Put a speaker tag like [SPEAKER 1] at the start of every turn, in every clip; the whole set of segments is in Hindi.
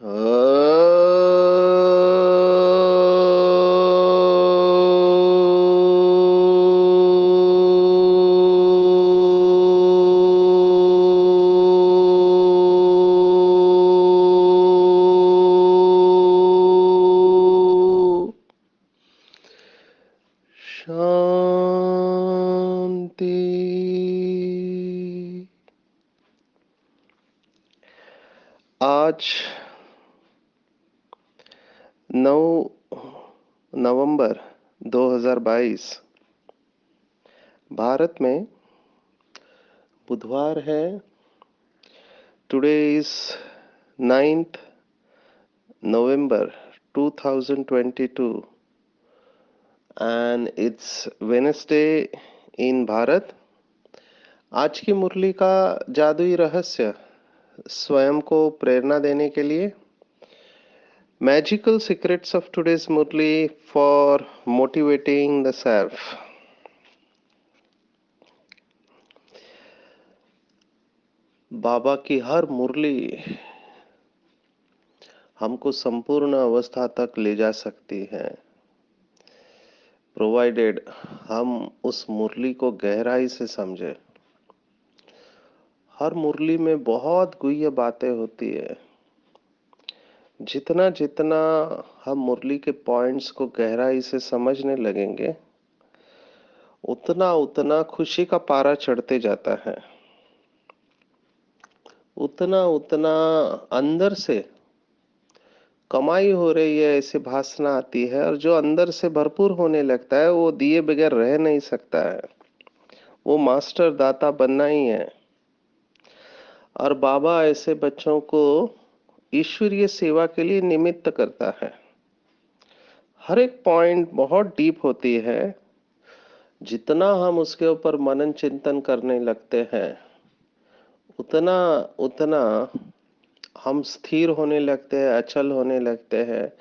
[SPEAKER 1] शांति। आज 9 नवंबर 2022 भारत में बुधवार है। Today is 9th November 2022 and it's Wednesday in Bharat. आज की मुरली का जादुई रहस्य स्वयं को प्रेरणा देने के लिए magical secrets of today's Murli for motivating the self. Baba की हर मुरली हमको संपूर्ण अवस्था तक ले जा सकती है, प्रोवाइडेड हम उस मुरली को गहराई से समझे। हर मुरली में बहुत गुह्य बातें होती है। जितना जितना हम मुरली के पॉइंट्स को गहराई से समझने लगेंगे, उतना उतना खुशी का पारा चढ़ते जाता है, उतना उतना अंदर से कमाई हो रही है ऐसी भासना आती है। और जो अंदर से भरपूर होने लगता है वो दिए बगैर रह नहीं सकता है, वो मास्टर दाता बनना ही है। और बाबा ऐसे बच्चों को ईश्वरीय सेवा के लिए निमित्त करता है। हर एक पॉइंट बहुत डीप होती है। जितना हम उसके ऊपर मनन चिंतन करने लगते हैं, उतना उतना हम स्थिर होने लगते हैं, अचल होने लगते हैं,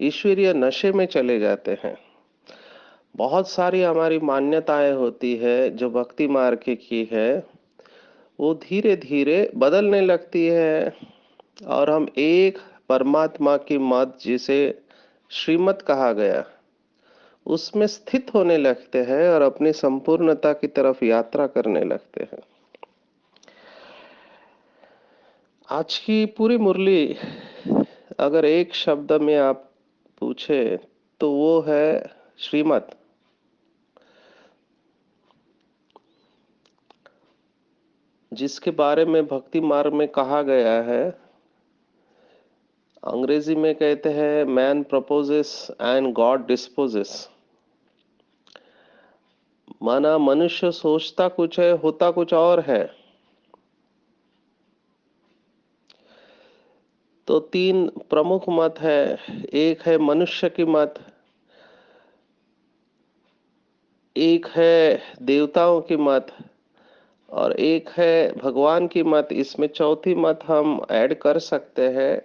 [SPEAKER 1] ईश्वरीय नशे में चले जाते हैं। बहुत सारी हमारी मान्यताएं होती है जो भक्ति मार्ग की है, वो धीरे धीरे बदलने लगती है और हम एक परमात्मा की मत, जिसे श्रीमत कहा गया, उसमें स्थित होने लगते हैं और अपनी संपूर्णता की तरफ यात्रा करने लगते हैं। आज की पूरी मुरली अगर एक शब्द में आप पूछे तो वो है श्रीमत। जिसके बारे में भक्ति मार्ग में कहा गया है, अंग्रेजी में कहते हैं man proposes and God disposes. माना मनुष्य सोचता कुछ है, होता कुछ और है। तो तीन प्रमुख मत है। एक है मनुष्य की मत, एक है देवताओं की मत, और एक है भगवान की मत। इसमें चौथी मत हम ऐड कर सकते हैं,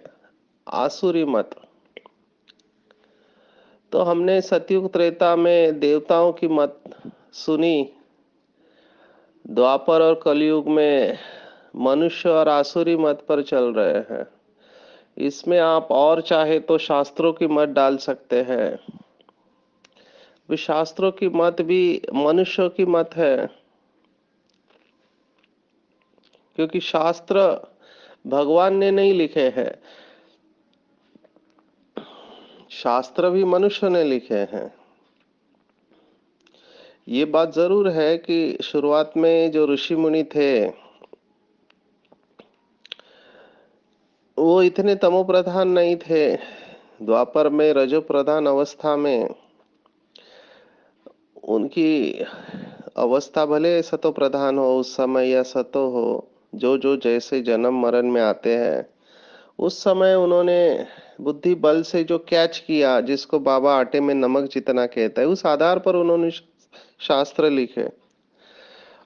[SPEAKER 1] आसुरी मत। तो हमने सतयुग त्रेता में देवताओं की मत सुनी, द्वापर और कलयुग में मनुष्य और आसुरी मत पर चल रहे हैं। इसमें आप और चाहे तो शास्त्रों की मत डाल सकते हैं। शास्त्रों की मत भी मनुष्यों की मत है, क्योंकि शास्त्र भगवान ने नहीं लिखे हैं, शास्त्र भी मनुष्य ने लिखे हैं। ये बात जरूर है कि शुरुआत में जो ऋषि मुनि थे वो इतने तमो प्रधान नहीं थे। द्वापर में रजो प्रधान अवस्था में उनकी अवस्था भले सतो प्रधान हो उस समय या सतो हो, जो जो जैसे जन्म मरण में आते हैं, उस समय उन्होंने बुद्धि बल से जो कैच किया, जिसको बाबा आटे में नमक जितना कहता है, उस आधार पर उन्होंने शास्त्र लिखे।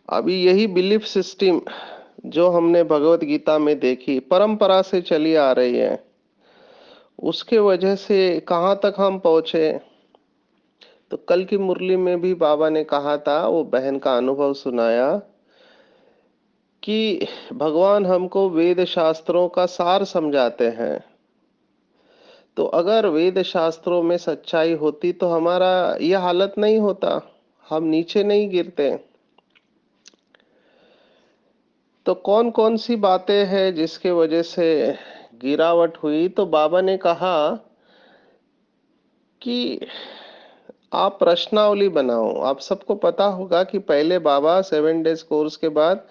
[SPEAKER 1] अभी यही बिलीफ सिस्टम जो हमने भगवत गीता में देखी, परंपरा से चली आ रही है, उसके वजह से कहाँ तक हम पहुंचे। तो कल की मुरली में भी बाबा ने कहा था, वो बहन का अनुभव सुनाया कि भगवान हमको वेद शास्त्रों का सार समझाते हैं। तो अगर वेद शास्त्रों में सच्चाई होती तो हमारा यह हालत नहीं होता, हम नीचे नहीं गिरते। तो कौन कौन सी बातें हैं जिसके वजह से गिरावट हुई? तो बाबा ने कहा कि आप प्रश्नावली बनाओ। आप सबको पता होगा कि पहले बाबा 7 डेज कोर्स के बाद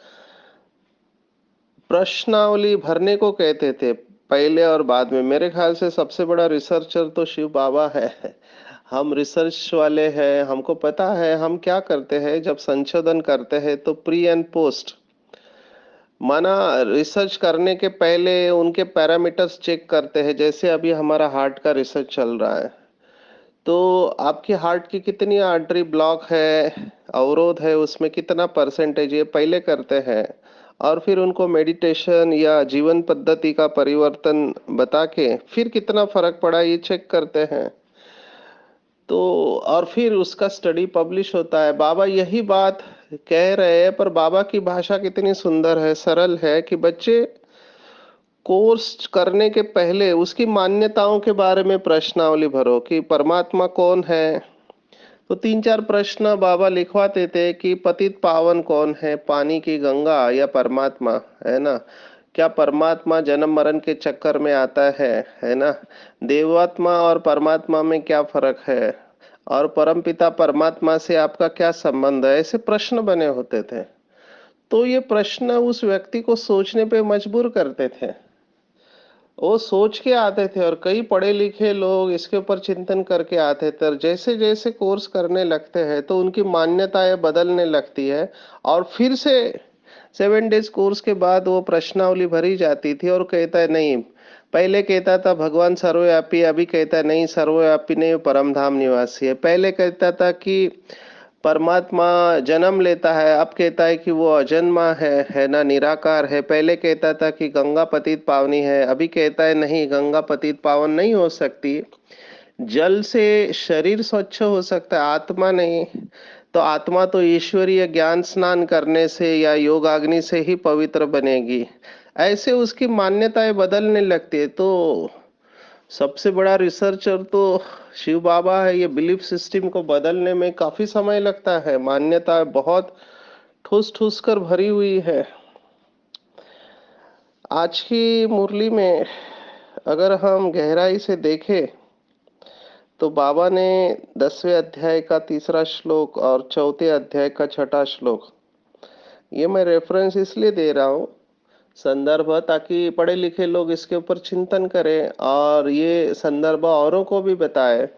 [SPEAKER 1] प्रश्नावली भरने को कहते थे, पहले और बाद में। मेरे ख्याल से सबसे बड़ा रिसर्चर तो शिव बाबा है। हम रिसर्च वाले हैं, हमको पता है हम क्या करते हैं। जब संशोधन करते हैं तो प्री एंड पोस्ट, माना रिसर्च करने के पहले उनके पैरामीटर्स चेक करते हैं। जैसे अभी हमारा हार्ट का रिसर्च चल रहा है, तो आपकी हार्ट की कितनी आर्टरी ब्लॉक है, अवरोध है, उसमें कितना परसेंटेज, ये पहले करते हैं। और फिर उनको मेडिटेशन या जीवन पद्धति का परिवर्तन बता के फिर कितना फर्क पड़ा ये चेक करते हैं। तो और फिर उसका स्टडी पब्लिश होता है। बाबा यही बात कह रहे हैं, पर बाबा की भाषा कितनी सुंदर है, सरल है कि बच्चे कोर्स करने के पहले उसकी मान्यताओं के बारे में प्रश्नावली भरो कि परमात्मा कौन है। तो 3-4 प्रश्न बाबा लिखवाते थे कि पतित पावन कौन है, पानी की गंगा या परमात्मा, है ना? क्या परमात्मा जन्म मरण के चक्कर में आता है ना? देवात्मा और परमात्मा में क्या फर्क है? और परमपिता परमात्मा से आपका क्या संबंध है? ऐसे प्रश्न बने होते थे। तो ये प्रश्न उस व्यक्ति को सोचने पे मजबूर करते थे। वो सोच के आते थे, और कई पढ़े लिखे लोग इसके ऊपर चिंतन करके आते थे। और जैसे जैसे कोर्स करने लगते हैं तो उनकी मान्यताएं बदलने लगती है। और फिर से 7 डेज कोर्स के बाद वो प्रश्नावली भरी जाती थी, और कहता है नहीं, पहले कहता था भगवान सर्वव्यापी, अभी कहता है नहीं, सर्वव्यापी नहीं, परम धाम निवासी है। पहले कहता था कि परमात्मा जन्म लेता है, अब कहता है कि वो अजन्मा है ना, निराकार है। पहले कहता था कि गंगा पतित पावनी है, अभी कहता है नहीं, गंगा पतित पावन नहीं हो सकती। जल से शरीर स्वच्छ हो सकता है, आत्मा नहीं। तो आत्मा तो ईश्वरीय ज्ञान स्नान करने से या योगाग्नि से ही पवित्र बनेगी। ऐसे उसकी मान्यताएं बदलने लगती है। तो सबसे बड़ा रिसर्चर तो शिव बाबा है। ये बिलीफ सिस्टम को बदलने में काफी समय लगता है, मान्यता बहुत ठूस ठूस कर भरी हुई है। आज की मुरली में अगर हम गहराई से देखें तो बाबा ने 10वें अध्याय का 3रा श्लोक और 4थे अध्याय का 6ठा श्लोक, ये मैं रेफरेंस इसलिए दे रहा हूँ, संदर्भ, ताकि पढ़े लिखे लोग इसके ऊपर चिंतन करें और ये संदर्भ औरों को भी बताए।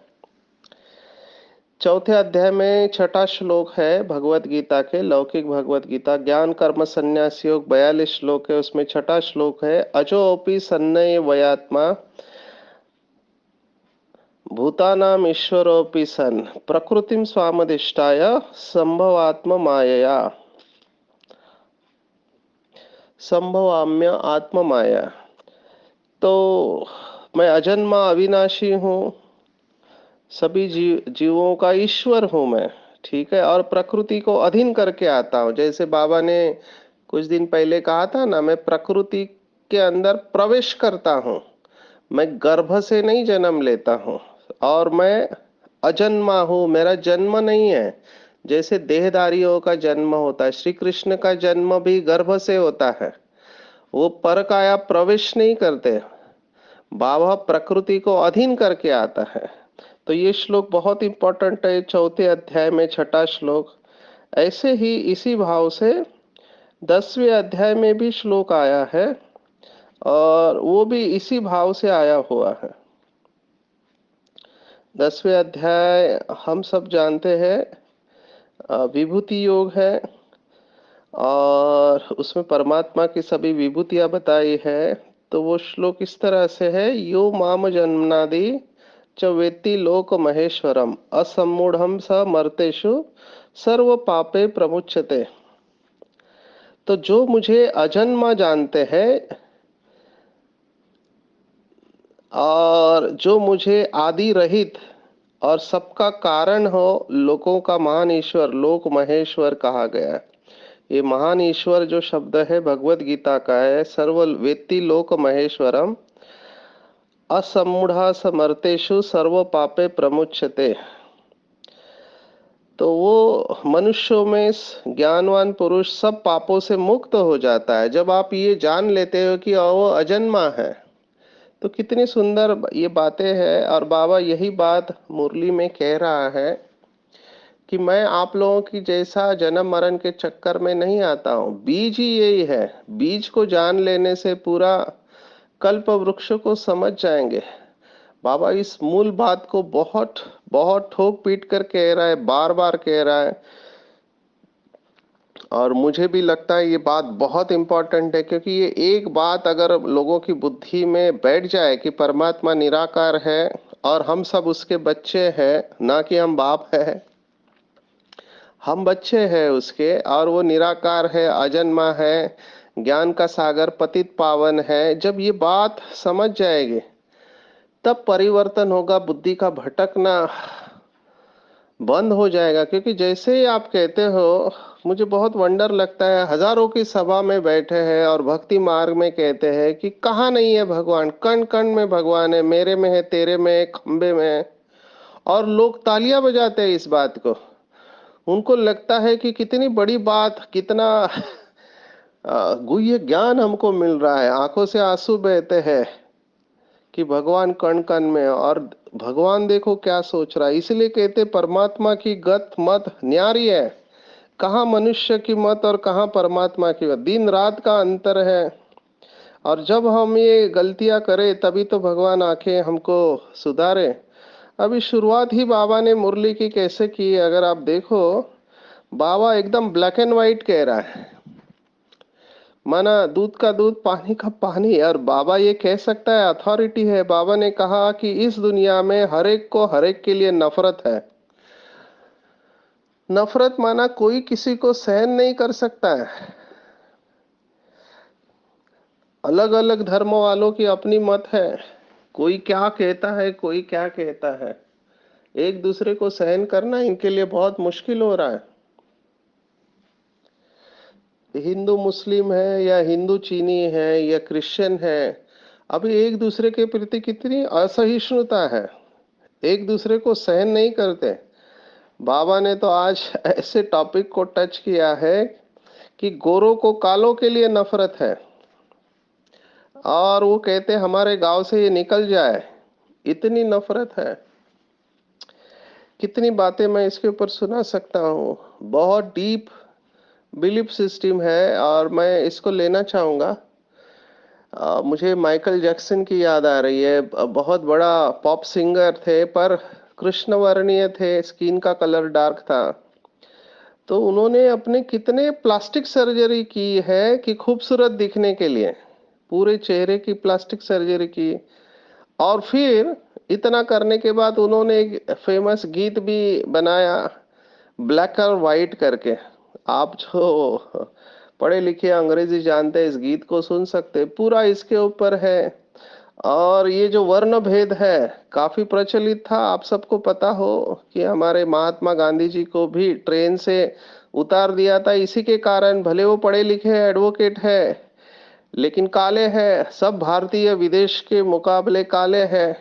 [SPEAKER 1] 4थे अध्याय में 6ठा श्लोक है भगवत गीता के, लौकिक भगवत गीता, ज्ञान कर्म संन्यास योग, 42 श्लोक है, उसमें 6ठा श्लोक है, अजोपि सन्नय वयात्मा भूतानाम ईश्वरोपि सन प्रकृतिम स्वामधिष्ठाय संभवात्म मायया संभवाम्य आत्म माया। तो मैं अजन्मा अविनाशी हूँ, सभी जीवों का ईश्वर हूं मैं, ठीक है, और प्रकृति को अधीन करके आता हूँ। जैसे बाबा ने कुछ दिन पहले कहा था ना, मैं प्रकृति के अंदर प्रवेश करता हूँ, मैं गर्भ से नहीं जन्म लेता हूँ, और मैं अजन्मा हूँ, मेरा जन्म नहीं है। जैसे देहधारियों का जन्म होता है, श्री कृष्ण का जन्म भी गर्भ से होता है, वो पर काया प्रवेश नहीं करते, बाबा प्रकृति को अधीन करके आता है। तो ये श्लोक बहुत इंपॉर्टेंट है, 4थे अध्याय में 6ठा श्लोक। ऐसे ही इसी भाव से 10वें अध्याय में भी श्लोक आया है, और वो भी इसी भाव से आया हुआ है। 10वें अध्याय हम सब जानते हैं, विभूति योग है, और उसमें परमात्मा की सभी विभूतियां बताई है। तो वो श्लोक इस तरह से है, यो माम जन्मनादि च वेत्ति लोक महेश्वरम असमूढ़ स मर्तेषु सर्व पापे प्रमुच्यते। तो जो मुझे अजन्मा जानते हैं और जो मुझे आदि रहित और सबका कारण हो, लोकों का महान ईश्वर, लोक महेश्वर कहा गया है। ये महान ईश्वर जो शब्द है भगवत गीता का है, सर्व वेत्ति लोक महेश्वरम, असम्मूढ़ा समर्तेषु सर्व पापे प्रमुच्यते। तो वो मनुष्यों में ज्ञानवान पुरुष सब पापों से मुक्त हो जाता है जब आप ये जान लेते हो कि वो अजन्मा है। तो कितनी सुंदर ये बातें हैं। और बाबा यही बात मुरली में कह रहा है कि मैं आप लोगों की जैसा जन्म मरण के चक्कर में नहीं आता हूँ। बीज ही यही है। बीज को जान लेने से पूरा कल्प वृक्ष को समझ जाएंगे। बाबा इस मूल बात को बहुत बहुत ठोक पीट कर कह रहा है, बार बार कह रहा है। और मुझे भी लगता है ये बात बहुत इंपॉर्टेंट है, क्योंकि ये एक बात अगर लोगों की बुद्धि में बैठ जाए कि परमात्मा निराकार है और हम सब उसके बच्चे हैं, ना कि हम बाप है, हम बच्चे हैं उसके, और वो निराकार है, अजन्मा है, ज्ञान का सागर पतित पावन है। जब ये बात समझ जाएगी तब परिवर्तन होगा, बुद्धि का भटकना बंद हो जाएगा। क्योंकि जैसे ही आप कहते हो, मुझे बहुत वंडर लगता है, हजारों की सभा में बैठे हैं और भक्ति मार्ग में कहते हैं कि कहाँ नहीं है भगवान, कण कण में भगवान है, मेरे में है, तेरे में है, खंबे में है। और लोग तालियां बजाते हैं इस बात को। उनको लगता है कि कितनी बड़ी बात, कितना गुह्य ज्ञान हमको मिल रहा है। आंखों से आंसू बहते हैं कि भगवान कण कण में है। और भगवान देखो क्या सोच रहा है। इसलिए कहते परमात्मा की गत मत न्यारी है। कहाँ मनुष्य की मत और कहाँ परमात्मा की मत, दिन रात का अंतर है। और जब हम ये गलतियां करें तभी तो भगवान आके हमको सुधारे। अभी शुरुआत ही बाबा ने मुरली की कैसे की, अगर आप देखो, बाबा एकदम ब्लैक एंड व्हाइट कह रहा है, माना दूध का दूध पानी का पानी। और बाबा ये कह सकता है, अथॉरिटी है। बाबा ने कहा कि इस दुनिया में हर एक को हर एक के लिए नफरत है। नफरत माना कोई किसी को सहन नहीं कर सकता है। अलग अलग धर्मों वालों की अपनी मत है, कोई क्या कहता है, कोई क्या कहता है। एक दूसरे को सहन करना इनके लिए बहुत मुश्किल हो रहा है। हिंदू मुस्लिम है या हिंदू चीनी है या क्रिश्चियन है, अभी एक दूसरे के प्रति कितनी असहिष्णुता है, एक दूसरे को सहन नहीं करते। बाबा ने तो आज ऐसे टॉपिक को टच किया है कि गोरों को कालों के लिए नफरत है। और वो कहते हमारे गांव से ये निकल जाए, इतनी नफरत है। कितनी बातें मैं इसके ऊपर सुना सकता हूँ। बहुत डीप बिलीफ सिस्टम है और मैं इसको लेना चाहूंगा। मुझे माइकल जैक्सन की याद आ रही है। बहुत बड़ा पॉप सिंगर थे, पर कृष्ण वर्णीय थे, स्किन का कलर डार्क था। तो उन्होंने अपने कितने प्लास्टिक सर्जरी की है कि खूबसूरत दिखने के लिए, पूरे चेहरे की प्लास्टिक सर्जरी की। और फिर इतना करने के बाद उन्होंने एक फेमस गीत भी बनाया, ब्लैक और वाइट करके। आप जो पढ़े लिखे अंग्रेजी जानते हैं, इस गीत को सुन सकते हैं, पूरा इसके ऊपर है। और ये जो वर्ण भेद है काफी प्रचलित था। आप सबको पता हो कि हमारे महात्मा गांधी जी को भी ट्रेन से उतार दिया था इसी के कारण। भले वो पढ़े लिखे एडवोकेट है, लेकिन काले हैं। सब भारतीय विदेश के मुकाबले काले हैं,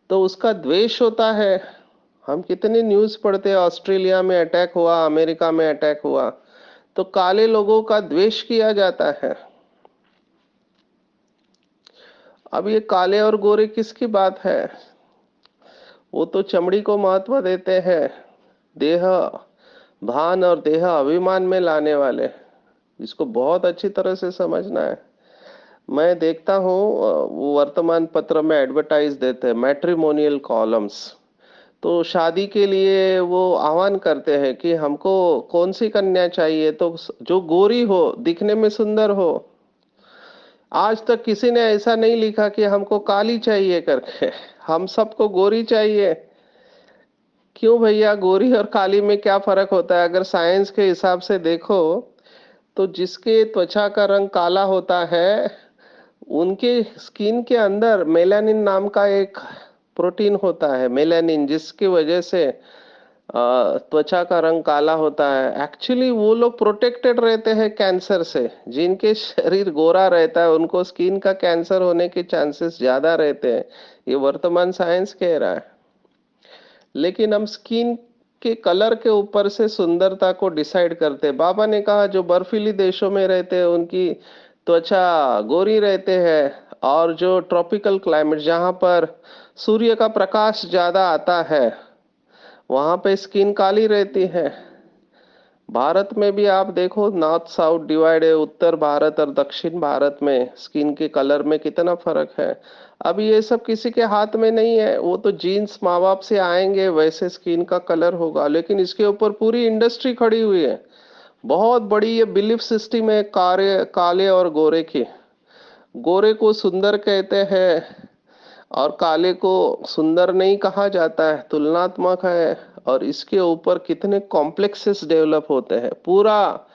[SPEAKER 1] तो उसका द्वेष होता है। हम कितने न्यूज़ पढ़ते हैं, ऑस्ट्रेलिया में अटैक हुआ, अमेरिका में अटैक हुआ, तो काले लोगों का द्वेष किया जाता है। अब ये काले और गोरे किसकी बात है? वो तो चमड़ी को महत्व देते हैं, देह भान और देह अभिमान में लाने वाले। इसको बहुत अच्छी तरह से समझना है। मैं देखता हूँ वो वर्तमान पत्र में एडवर्टाइज देते हैं, मैट्रिमोनियल कॉलम्स। तो शादी के लिए वो आह्वान करते हैं कि हमको कौन सी कन्या चाहिए, तो जो गोरी हो, दिखने में सुंदर हो। आज तक किसी ने ऐसा नहीं लिखा कि हमको काली चाहिए करके। हम सबको गोरी चाहिए। क्यों भैया, गोरी और काली में क्या फर्क होता है? अगर साइंस के हिसाब से देखो, तो जिसके त्वचा का रंग काला होता है, उनके स्किन के अंदर मेलानिन नाम का एक प्रोटीन होता है, मेलानिन, जिसकी वजह से त्वचा का रंग काला होता है, एक्चुअली वो लोग प्रोटेक्टेड रहते हैं कैंसर से। जिनके शरीर गोरा रहता है उनको स्किन का कैंसर होने के चांसेस ज्यादा रहते हैं, ये वर्तमान साइंस कह रहा है। लेकिन हम स्किन के कलर के ऊपर से सुंदरता को डिसाइड करते हैं। बाबा ने कहा जो बर्फीली देशों में रहते हैं उनकी त्वचा गोरी रहते हैं, और जो ट्रॉपिकल क्लाइमेट जहाँ पर सूर्य का प्रकाश ज्यादा आता है वहां पे स्किन काली रहती है। भारत में भी आप देखो, नॉर्थ साउथ डिवाइड है, उत्तर भारत और दक्षिण भारत में स्किन के कलर में कितना फर्क है। अब ये सब किसी के हाथ में नहीं है, वो तो जीन्स माँ बाप से आएंगे वैसे स्किन का कलर होगा, लेकिन इसके ऊपर पूरी इंडस्ट्री खड़ी हुई है। बहुत बड़ी ये बिलीफ सिस्टम है काले काले और गोरे की। गोरे को सुंदर कहते हैं और काले को सुंदर नहीं कहा जाता है, तुलनात्मक है। और इसके ऊपर कितने कॉम्प्लेक्सेस डेवलप होते हैं। पूरा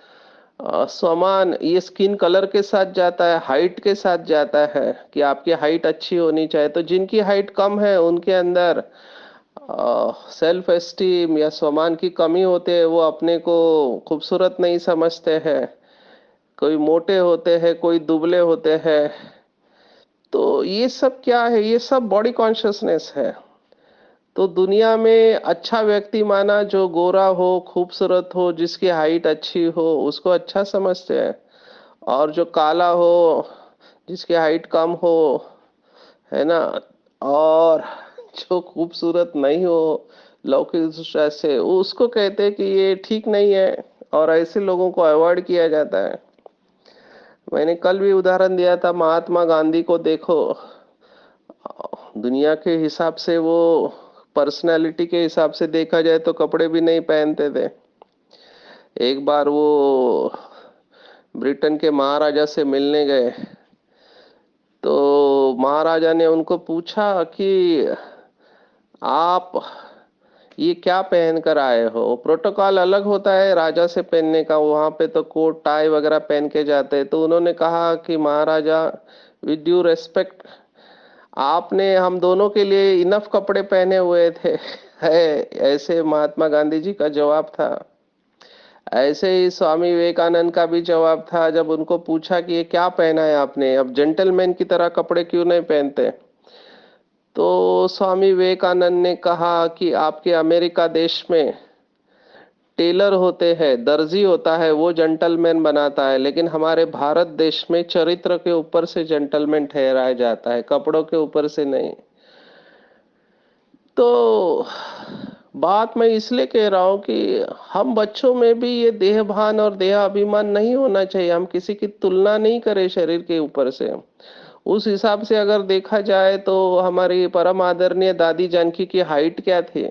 [SPEAKER 1] सामान ये स्किन कलर के साथ जाता है, हाइट के साथ जाता है कि आपकी हाइट अच्छी होनी चाहिए। तो जिनकी हाइट कम है उनके अंदर सेल्फ एस्टीम या सम्मान की कमी होते है, वो अपने को खूबसूरत नहीं समझते हैं। कोई मोटे होते हैं, कोई दुबले होते हैं। तो ये सब क्या है, ये सब बॉडी कॉन्शियसनेस है। तो दुनिया में अच्छा व्यक्ति माना जो गोरा हो, खूबसूरत हो, जिसकी हाइट अच्छी हो, उसको अच्छा समझते हैं। और जो काला हो, जिसकी हाइट कम हो, है ना, और जो खूबसूरत नहीं हो लौकिक दृष्टि से, उसको कहते हैं कि ये ठीक नहीं है, और ऐसे लोगों को अवॉइड किया जाता है। मैंने कल भी उदाहरण दिया था, महात्मा गांधी को देखो, दुनिया के हिसाब से वो पर्सनालिटी के हिसाब से देखा जाए तो कपड़े भी नहीं पहनते थे। एक बार वो ब्रिटेन के महाराजा से मिलने गए, तो महाराजा ने उनको पूछा कि आप ये क्या पहन कर आए हो। प्रोटोकॉल अलग होता है राजा से पहनने का, वहां पे तो कोट टाई वगैरह पहन के जाते हैं। तो उन्होंने कहा कि महाराजा, विद ड्यू रेस्पेक्ट, आपने हम दोनों के लिए इनफ कपड़े पहने हुए थे है। ऐसे महात्मा गांधी जी का जवाब था। ऐसे ही स्वामी विवेकानंद का भी जवाब था, जब उनको पूछा कि ये क्या पहना है आपने, अब जेंटलमैन की तरह कपड़े क्यों नहीं पहनते। तो स्वामी विवेकानंद ने कहा कि आपके अमेरिका देश में टेलर होते हैं, दर्जी होता है, वो जेंटलमैन बनाता है, लेकिन हमारे भारत देश में चरित्र के ऊपर से जेंटलमैन ठहराया जाता है, कपड़ों के ऊपर से नहीं। तो बात मैं इसलिए कह रहा हूं कि हम बच्चों में भी ये देह भान और देह अभिमान नहीं होना चाहिए। हम किसी की तुलना नहीं करें शरीर के ऊपर से। उस हिसाब से अगर देखा जाए तो हमारी परम आदरणीय दादी जानकी की हाइट क्या थी।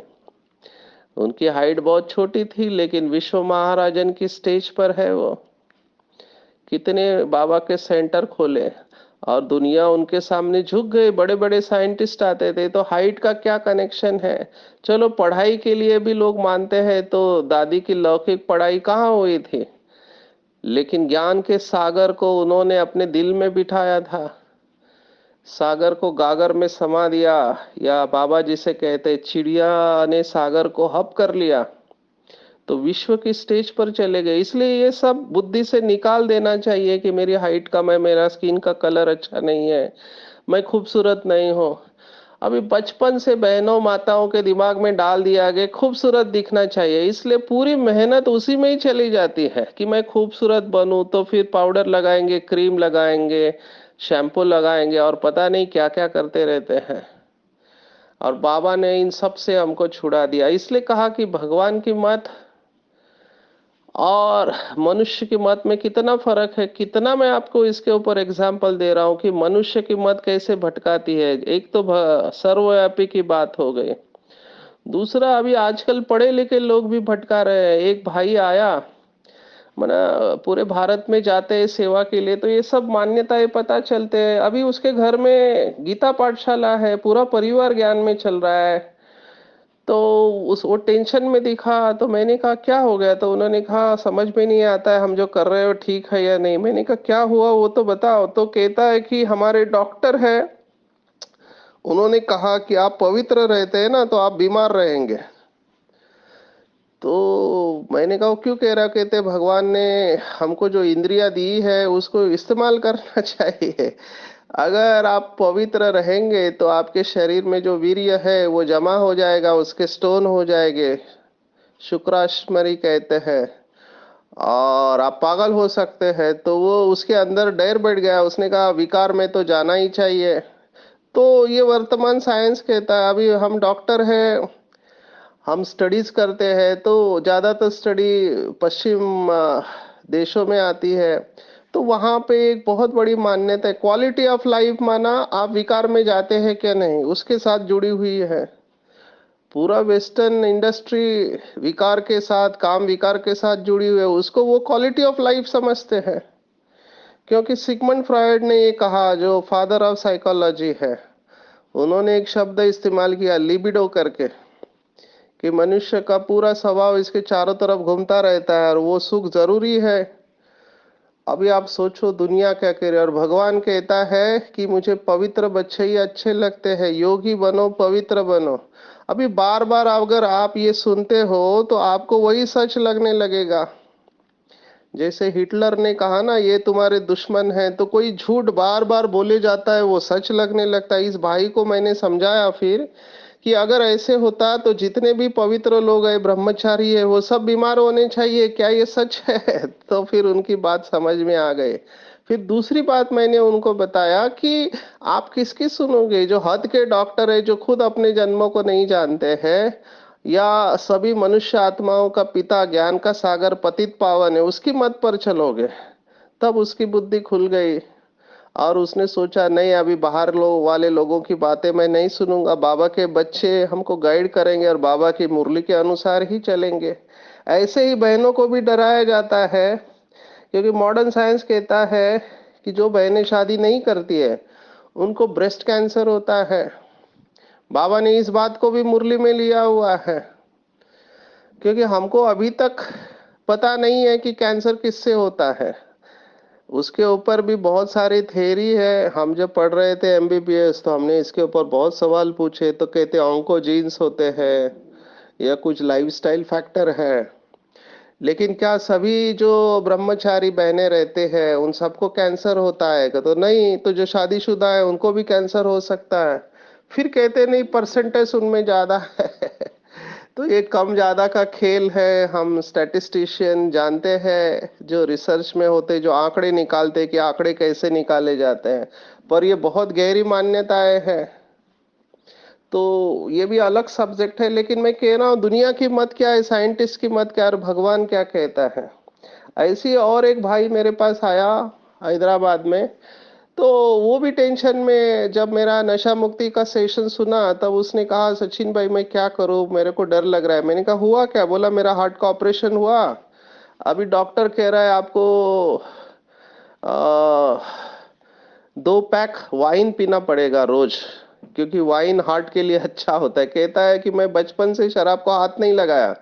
[SPEAKER 1] उनकी हाइट बहुत छोटी थी, लेकिन विश्व महाराजन की स्टेज पर है वो। कितने बाबा के सेंटर खोले और दुनिया उनके सामने झुक गई। बड़े बड़े साइंटिस्ट आते थे। तो हाइट का क्या कनेक्शन है। चलो पढ़ाई के लिए भी लोग मानते हैं, तो दादी की लौकिक पढ़ाई कहाँ हुई थी, लेकिन ज्ञान के सागर को उन्होंने अपने दिल में बिठाया था। सागर को गागर में समा दिया, या बाबा जिसे कहते चिड़िया ने सागर को हप कर लिया, तो विश्व की स्टेज पर चले गए। इसलिए ये सब बुद्धि से निकाल देना चाहिए कि मेरी हाइट कम है, मेरा स्किन का कलर अच्छा नहीं है, मैं खूबसूरत नहीं हूँ। अभी बचपन से बहनों माताओं के दिमाग में डाल दिया गया खूबसूरत दिखना चाहिए, इसलिए पूरी मेहनत उसी में ही चली जाती है कि मैं खूबसूरत बनूं। तो फिर पाउडर लगाएंगे, क्रीम लगाएंगे, शैम्पू लगाएंगे, और पता नहीं क्या क्या करते रहते हैं। और बाबा ने इन सब से हमको छुड़ा दिया। इसलिए कहा कि भगवान की मत और मनुष्य की मत में कितना फर्क है। कितना मैं आपको इसके ऊपर एग्जाम्पल दे रहा हूं कि मनुष्य की मत कैसे भटकाती है। एक तो सर्वव्यापी की बात हो गई, दूसरा अभी आजकल पढ़े लिखे लोग भी भटका रहे हैं। एक भाई आया, मना पूरे भारत में जाते हैं सेवा के लिए, तो ये सब मान्यताएं पता चलते हैं। अभी उसके घर में गीता पाठशाला है, पूरा परिवार ज्ञान में चल रहा है। तो उस वो टेंशन में दिखा, तो मैंने कहा क्या हो गया। तो उन्होंने कहा समझ में नहीं आता है हम जो कर रहे हो ठीक है या नहीं। मैंने कहा क्या हुआ वो तो बताओ। तो कहता है कि हमारे डॉक्टर है, उन्होंने कहा कि आप पवित्र रहते हैं ना तो आप बीमार रहेंगे। तो मैंने कहा, "वो क्यों कह रहा?" कहते, "भगवान ने हमको जो इंद्रियां दी है उसको इस्तेमाल करना चाहिए। अगर आप पवित्र रहेंगे तो आपके शरीर में जो वीर्य है वो जमा हो जाएगा, उसके स्टोन हो जाएंगे, शुक्राश्मरी कहते हैं, और आप पागल हो सकते हैं।" तो वो उसके अंदर डर बैठ गया, उसने कहा विकार में तो जाना ही चाहिए। तो ये वर्तमान साइंस कहता है। अभी हम डॉक्टर हैं, हम स्टडीज करते हैं, तो ज्यादातर स्टडी पश्चिम देशों में आती है। तो वहां पे एक बहुत बड़ी मान्यता है, क्वालिटी ऑफ लाइफ माना आप विकार में जाते हैं क्या नहीं, उसके साथ जुड़ी हुई है। पूरा वेस्टर्न इंडस्ट्री विकार के साथ, काम विकार के साथ जुड़ी हुई है, उसको वो क्वालिटी ऑफ लाइफ समझते हैं। क्योंकि सिगमंड फ्रॉयड ने ये कहा, जो फादर ऑफ साइकोलॉजी है, उन्होंने एक शब्द इस्तेमाल किया लिबिडो करके, कि मनुष्य का पूरा स्वभाव इसके चारों तरफ घूमता रहता है और वो सुख जरूरी है। अभी आप सोचो दुनिया क्या कह रही है, और भगवान कहता है कि मुझे पवित्र बच्चे ही अच्छे लगते हैं, योगी बनो, पवित्र बनो। अभी बार बार अगर आप ये सुनते हो तो आपको वही सच लगने लगेगा। जैसे हिटलर ने कहा ना, ये तुम्हारे दुश्मन हैं, तो कोई झूठ बार बार बोले जाता है वो सच लगने लगता है। इस भाई को मैंने समझाया फिर कि अगर ऐसे होता तो जितने भी पवित्र लोग हैं, ब्रह्मचारी है, वो सब बीमार होने चाहिए, क्या ये सच है? तो फिर उनकी बात समझ में आ गई। फिर दूसरी बात मैंने उनको बताया कि आप किसकी सुनोगे, जो हद के डॉक्टर है, जो खुद अपने जन्मों को नहीं जानते हैं, या सभी मनुष्य आत्माओं का पिता, ज्ञान का सागर, पतित पावन है, उसकी मत पर चलोगे? तब उसकी बुद्धि खुल गई और उसने सोचा, नहीं अभी बाहर वाले लोगों की बातें मैं नहीं सुनूंगा, बाबा के बच्चे हमको गाइड करेंगे और बाबा की मुरली के अनुसार ही चलेंगे। ऐसे ही बहनों को भी डराया जाता है, क्योंकि मॉडर्न साइंस कहता है कि जो बहनें शादी नहीं करती है उनको ब्रेस्ट कैंसर होता है। बाबा ने इस बात को भी मुरली में लिया हुआ है, क्योंकि हमको अभी तक पता नहीं है कि कैंसर किससे होता है। उसके ऊपर भी बहुत सारी थ्योरी है। हम जब पढ़ रहे थे एमबीबीएस तो हमने इसके ऊपर बहुत सवाल पूछे, तो कहते ऑन्कोजीन्स होते हैं या कुछ लाइफस्टाइल फैक्टर है। लेकिन क्या सभी जो ब्रह्मचारी बहनें रहते हैं उन सबको कैंसर होता है? तो नहीं, तो जो शादीशुदा है उनको भी कैंसर हो सकता है। फिर कहते नहीं, परसेंटेज उनमें ज्यादा है। तो ये कम ज्यादा का खेल है। हम स्टैटिस्टिशियन जानते हैं, जो रिसर्च में होते, जो आंकड़े निकालते हैं कि आंकड़े कैसे निकाले जाते हैं, पर ये बहुत गहरी मान्यताएं हैं। तो ये भी अलग सब्जेक्ट है, लेकिन मैं कह रहा हूँ दुनिया की मत क्या है, साइंटिस्ट की मत क्या है, और भगवान क्या कहता है। ऐसी और एक भाई मेरे पास आया हैदराबाद में, तो वो भी टेंशन में, जब मेरा नशा मुक्ति का सेशन सुना तब उसने कहा, सचिन भाई मैं क्या करूं, मेरे को डर लग रहा है। मैंने कहा हुआ क्या? बोला मेरा हार्ट का ऑपरेशन हुआ, अभी डॉक्टर कह रहा है आपको 2 पैक वाइन पीना पड़ेगा रोज, क्योंकि वाइन हार्ट के लिए अच्छा होता है। कहता है कि मैं बचपन से शराब को हाथ नहीं लगाया,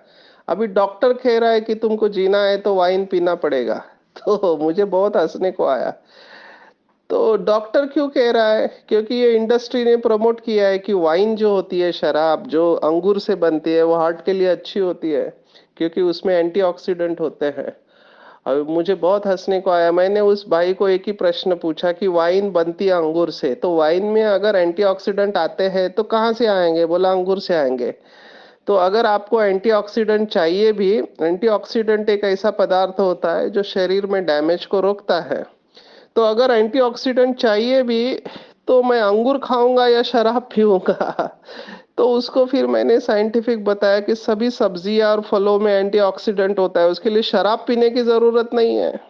[SPEAKER 1] अभी डॉक्टर कह रहा है कि तुमको जीना है तो वाइन पीना पड़ेगा। तो मुझे बहुत हंसने को आया। तो डॉक्टर क्यों कह रहा है? क्योंकि ये इंडस्ट्री ने प्रमोट किया है कि वाइन जो होती है, शराब जो अंगूर से बनती है, वो हार्ट के लिए अच्छी होती है, क्योंकि उसमें एंटीऑक्सीडेंट होते हैं। अब मुझे बहुत हंसने को आया। मैंने उस भाई को एक ही प्रश्न पूछा कि वाइन बनती है अंगूर से, तो वाइन में अगर एंटीऑक्सीडेंट आते हैं तो कहाँ से आएंगे? बोला अंगूर से आएंगे। तो अगर आपको एंटीऑक्सीडेंट चाहिए भी, एंटीऑक्सीडेंट एक ऐसा पदार्थ होता है जो शरीर में डैमेज को रोकता है। तो अगर एंटीऑक्सीडेंट चाहिए भी तो मैं अंगूर खाऊंगा या शराब पीऊंगा? तो उसको फिर मैंने साइंटिफिक बताया कि सभी सब्जियां और फलों में एंटीऑक्सीडेंट होता है, उसके लिए शराब पीने की जरूरत नहीं है।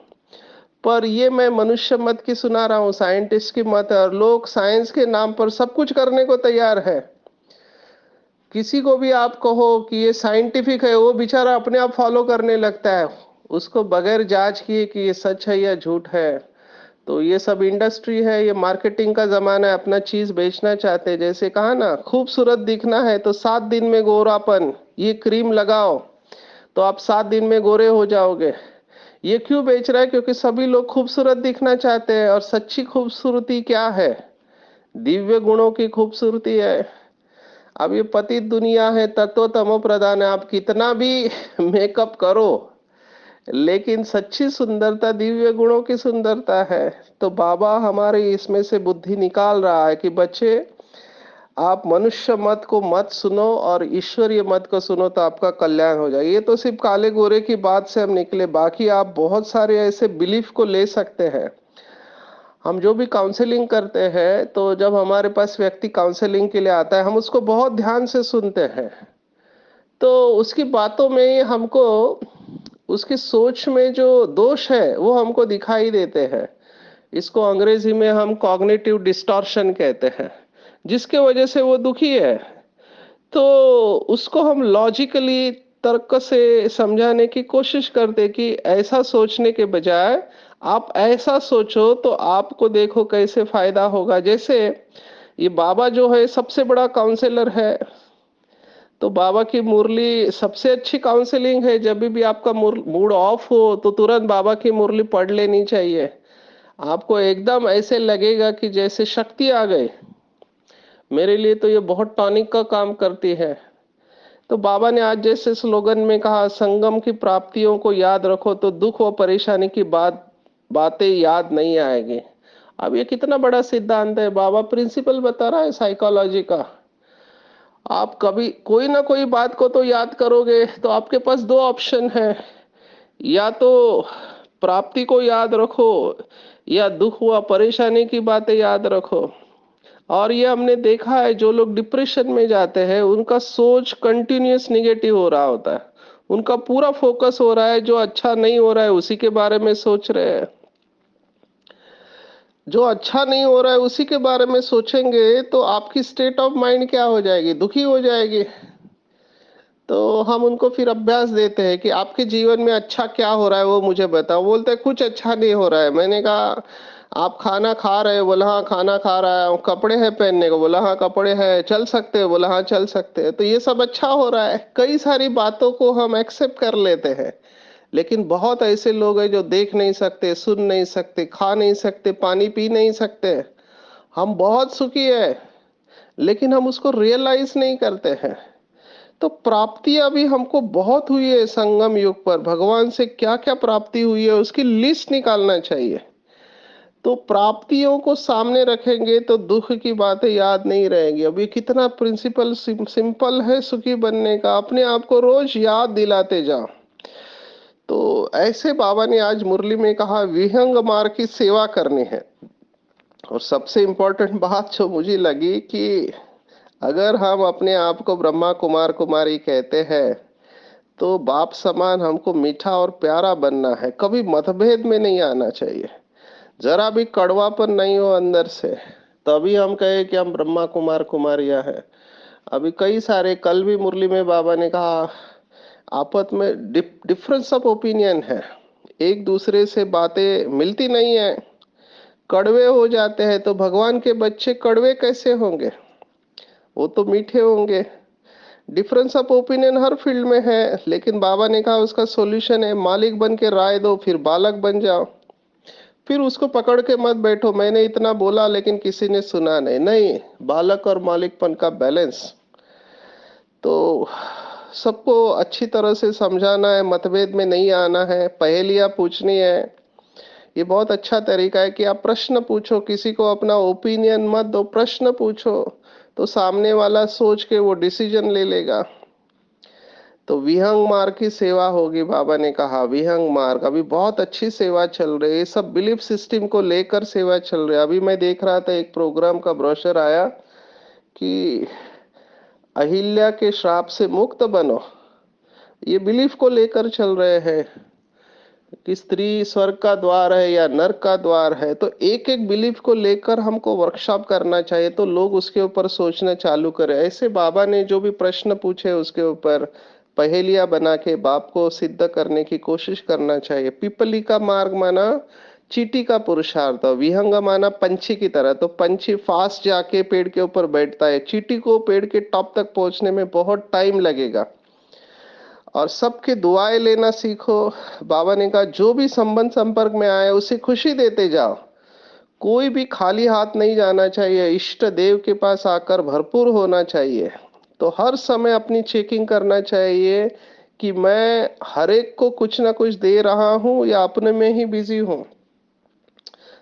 [SPEAKER 1] पर ये मैं मनुष्य मत की सुना रहा हूँ, साइंटिस्ट की मत है, और लोग साइंस के नाम पर सब कुछ करने को तैयार है। किसी को भी आप कहो कि ये साइंटिफिक है, वो बेचारा अपने आप फॉलो करने लगता है, उसको बगैर जांच किए कि ये सच है या झूठ है। तो ये सब इंडस्ट्री है, ये मार्केटिंग का जमाना है, अपना चीज बेचना चाहते हैं। जैसे कहा ना, खूबसूरत दिखना है तो 7 दिन में गोरापन, ये क्रीम लगाओ तो आप 7 दिन में गोरे हो जाओगे। ये क्यों बेच रहा है? क्योंकि सभी लोग खूबसूरत दिखना चाहते हैं, और सच्ची खूबसूरती क्या है? दिव्य गुणों की खूबसूरती है। अब ये पतित दुनिया है, तत्व तमो प्रधान है, आप कितना भी मेकअप करो, लेकिन सच्ची सुंदरता दिव्य गुणों की सुंदरता है। तो बाबा हमारे इसमें से बुद्धि निकाल रहा है कि बच्चे, आप मनुष्य मत को मत सुनो और ईश्वरीय मत को सुनो, तो आपका कल्याण हो जाए। ये तो सिर्फ काले गोरे की बात से हम निकले, बाकी आप बहुत सारे ऐसे बिलीफ को ले सकते हैं। हम जो भी काउंसलिंग करते हैं, तो जब हमारे पास व्यक्ति काउंसलिंग के लिए आता है, हम उसको बहुत ध्यान से सुनते हैं। तो उसकी बातों में हमको, उसकी सोच में जो दोष है वो हमको दिखाई देते हैं। इसको अंग्रेजी में हम कॉग्निटिव डिस्टॉर्शन कहते हैं, जिसके वजह से वो दुखी है। तो उसको हम लॉजिकली तर्क से समझाने की कोशिश करते कि ऐसा सोचने के बजाय आप ऐसा सोचो, तो आपको देखो कैसे फायदा होगा। जैसे ये बाबा जो है सबसे बड़ा काउंसलर है, तो बाबा की मुरली सबसे अच्छी काउंसलिंग है। जब भी आपका मूड ऑफ हो, तो तुरंत बाबा की मुरली पढ़ लेनी चाहिए। आपको एकदम ऐसे लगेगा कि जैसे शक्ति आ गई। मेरे लिए तो ये बहुत टॉनिक का काम करती है। तो बाबा ने आज जैसे स्लोगन में कहा, संगम की प्राप्तियों को याद रखो, तो दुख और परेशानी की बातें याद नहीं आएगी। अब ये कितना बड़ा सिद्धांत है, बाबा प्रिंसिपल बता रहा है साइकोलॉजी का। आप कभी कोई ना कोई बात को तो याद करोगे, तो आपके पास दो ऑप्शन है, या तो प्राप्ति को याद रखो, या दुख हुआ परेशानी की बातें याद रखो। और ये हमने देखा है, जो लोग डिप्रेशन में जाते हैं, उनका सोच कंटिन्यूअस निगेटिव हो रहा होता है। उनका पूरा फोकस हो रहा है, जो अच्छा नहीं हो रहा है उसी के बारे में सोच रहे हैं। जो अच्छा नहीं हो रहा है उसी के बारे में सोचेंगे, तो आपकी स्टेट ऑफ माइंड क्या हो जाएगी? दुखी हो जाएगी। तो हम उनको फिर अभ्यास देते हैं कि आपके जीवन में अच्छा क्या हो रहा है वो मुझे बताओ। बोलते हैं कुछ अच्छा नहीं हो रहा है। मैंने कहा आप खाना खा रहे हो? बोला हाँ खाना खा रहा है। कपड़े हैं पहनने को? बोला हाँ कपड़े हैं। चल सकते हो? बोला हाँ चल सकते हैं। तो ये सब अच्छा हो रहा है। कई सारी बातों को हम एक्सेप्ट कर लेते हैं। लेकिन बहुत ऐसे लोग हैं जो देख नहीं सकते, सुन नहीं सकते, खा नहीं सकते, पानी पी नहीं सकते। हम बहुत सुखी है, लेकिन हम उसको रियलाइज नहीं करते हैं। तो प्राप्तियां भी हमको बहुत हुई है संगम युग पर। भगवान से क्या क्या प्राप्ति हुई है उसकी लिस्ट निकालना चाहिए। तो प्राप्तियों को सामने रखेंगे तो दुख की बातें याद नहीं रहेंगी। अभी कितना प्रिंसिपल सिंपल है सुखी बनने का, अपने आप को रोज याद दिलाते जाओ। तो ऐसे बाबा ने आज मुरली में कहा, विहंग मार्ग की सेवा करनी है। और सबसे इंपॉर्टेंट बात जो मुझे लगी कि अगर हम अपने आप को ब्रह्मा कुमार कुमारी कहते हैं, तो बाप समान हमको मीठा और प्यारा बनना है। कभी मतभेद में नहीं आना चाहिए, जरा भी कड़वापन नहीं हो अंदर से, तभी हम कहे कि हम ब्रह्मा कुमार कुमारियां हैं। अभी कई सारे, कल भी मुरली में बाबा ने कहा, आपस में डिफरेंस ऑफ ओपिनियन है, एक दूसरे से बातें मिलती नहीं है, कड़वे हो जाते हैं। तो भगवान के बच्चे कड़वे कैसे होंगे? वो तो मीठे होंगे। Difference of opinion her field में है, लेकिन बाबा ने कहा उसका सॉल्यूशन है, मालिक बन के राय दो, फिर बालक बन जाओ। फिर उसको पकड़ के मत बैठो, मैंने इतना बोला लेकिन किसी ने सुना नहीं। नहीं, बालक और मालिकपन का बैलेंस। तो सबको अच्छी तरह से समझाना है, मतभेद में नहीं आना है, पहेलियां पूछनी है। ये बहुत अच्छा तरीका है कि आप प्रश्न पूछो, किसी को अपना ओपिनियन मत दो, प्रश्न पूछो, तो सामने वाला सोच के वो डिसीजन ले लेगा। तो विहंग मार्ग की सेवा होगी, बाबा ने कहा विहंग मार्ग। अभी बहुत अच्छी सेवा चल रही है, सब बिलीफ सिस्टम को लेकर सेवा चल रही है। अभी मैं देख रहा था एक प्रोग्राम का ब्रोशर आया कि अहिल्या के श्राप से मुक्त बनो, ये बिलीफ को लेकर चल रहे हैं कि स्त्री स्वर्ग का द्वार है या नर्क का द्वार है। तो एक एक बिलीफ को लेकर हमको वर्कशॉप करना चाहिए, तो लोग उसके ऊपर सोचना चालू करें। ऐसे बाबा ने जो भी प्रश्न पूछे उसके ऊपर पहेलियां बना के बाप को सिद्ध करने की कोशिश करना चाहिए। पिपली का मार्ग माना चींटी का पुरुषार्थ, विहंग माना पंछी की तरह। तो पंछी फास्ट जाके पेड़ के ऊपर बैठता है, चींटी को पेड़ के टॉप तक पहुंचने में बहुत टाइम लगेगा। और सबके दुआएं लेना सीखो। बाबा ने कहा जो भी संबंध संपर्क में आए उसे खुशी देते जाओ, कोई भी खाली हाथ नहीं जाना चाहिए, इष्ट देव के पास आकर भरपूर होना चाहिए। तो हर समय अपनी चेकिंग करना चाहिए कि मैं हर एक को कुछ ना कुछ दे रहा हूँ या अपने में ही बिजी हूँ।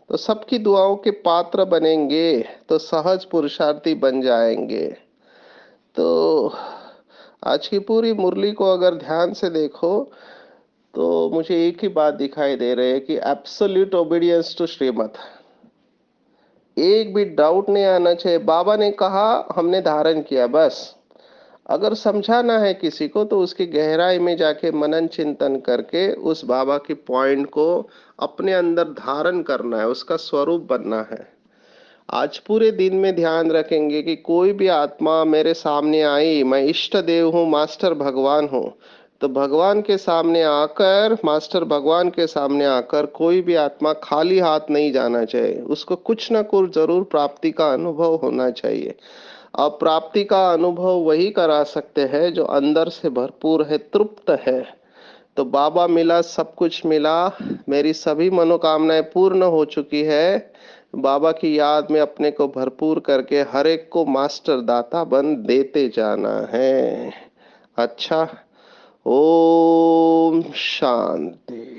[SPEAKER 1] तो सबकी दुआओं के पात्र बनेंगे तो सहज पुरुषार्थी बन जाएंगे। तो आज की पूरी मुरली को अगर ध्यान से देखो तो मुझे एक ही बात दिखाई दे रही है कि एब्सोल्यूट ओबीडियंस टू श्रीमत। एक भी डाउट नहीं आना चाहिए। बाबा ने कहा, हमने धारण किया, बस। अगर समझाना है किसी को तो उसकी गहराई में जाके मनन चिंतन करके उस बाबा की पॉइंट को अपने अंदर धारण करना है, उसका स्वरूप बनना है। आज पूरे दिन में ध्यान रखेंगे कि कोई भी आत्मा मेरे सामने आई, मैं इष्ट देव हूँ, मास्टर भगवान हूँ, तो भगवान के सामने आकर, मास्टर भगवान के सामने आकर कोई भी आत्मा खाली हाथ नहीं जाना चाहिए। उसको कुछ ना कुछ जरूर प्राप्ति का अनुभव होना चाहिए। अब प्राप्ति का अनुभव वही करा सकते हैं जो अंदर से भरपूर है, तृप्त है। तो बाबा मिला, सब कुछ मिला, मेरी सभी मनोकामनाएं पूर्ण हो चुकी है। बाबा की याद में अपने को भरपूर करके हर एक को मास्टर दाता बन देते जाना है। अच्छा, ओम शांति।